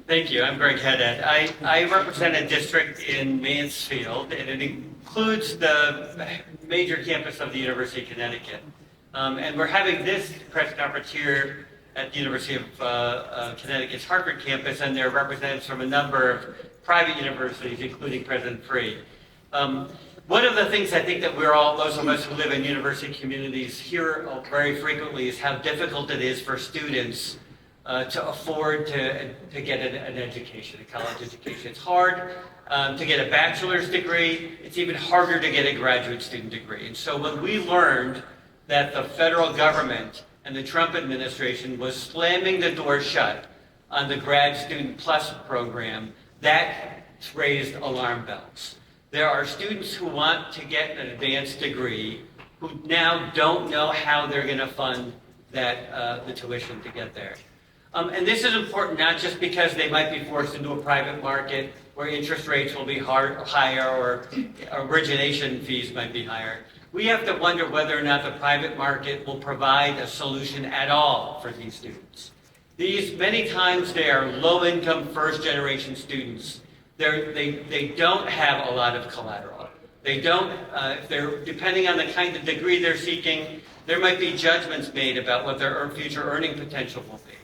Thank you. I'm Greg Haddad. I represent a district in Mansfield, and it includes the major campus of the University of Connecticut. And we're having this press conference here at the University of Connecticut's Hartford campus, and there are representatives from a number of private universities, including President Free. One of the things I think that those of us who live in university communities hear very frequently is how difficult it is for students to afford to get an education, a college education. It's hard to get a bachelor's degree. It's even harder to get a graduate student degree. And so when we learned that the federal government and the Trump administration was slamming the door shut on the Grad Student Plus program, that raised alarm bells. There are students who want to get an advanced degree who now don't know how they're going to fund the tuition to get there. And this is important not just because they might be forced into a private market where interest rates will be higher or origination fees might be higher. We have to wonder whether or not the private market will provide a solution at all for these students. Many times they are low-income first-generation students. They don't have a lot of collateral. They don't, if they're depending on the kind of degree they're seeking, there might be judgments made about what their future earning potential will be.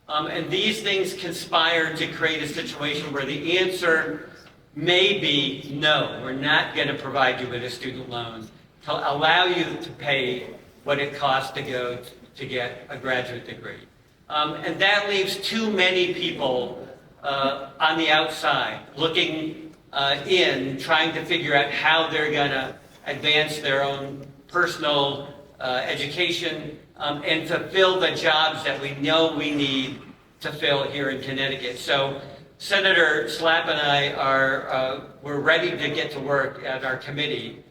And these things conspire to create a situation where the answer may be no, we're not going to provide you with a student loan to allow you to pay what it costs to go to get a graduate degree. And that leaves too many people on the outside looking in, trying to figure out how they're going to advance their own personal education and to fill the jobs that we know we need to fill here in Connecticut. So Senator Slapp and I we're ready to get to work at our committee,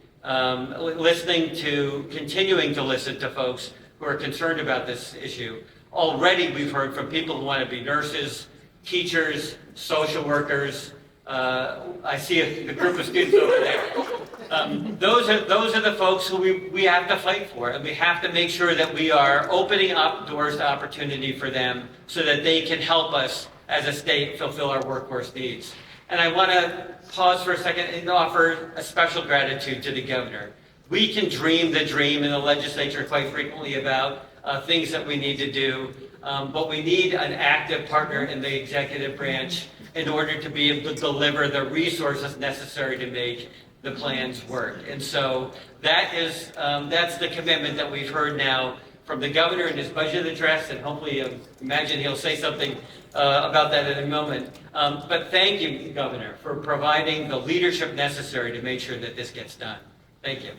continuing to listen to folks who are concerned about this issue. Already we've heard from people who want to be nurses, teachers, social workers. I see a group of students over there. Those are the folks who we have to fight for, and we have to make sure that we are opening up doors to opportunity for them so that they can help us as a state fulfill our workforce needs. And I want to pause for a second and offer a special gratitude to the governor. We can dream the dream in the legislature quite frequently about things that we need to do, but we need an active partner in the executive branch in order to be able to deliver the resources necessary to make the plans work. And so that's the commitment that we've heard now from the governor in his budget address, and hopefully imagine he'll say something about that in a moment. But thank you, Governor, for providing the leadership necessary to make sure that this gets done. Thank you.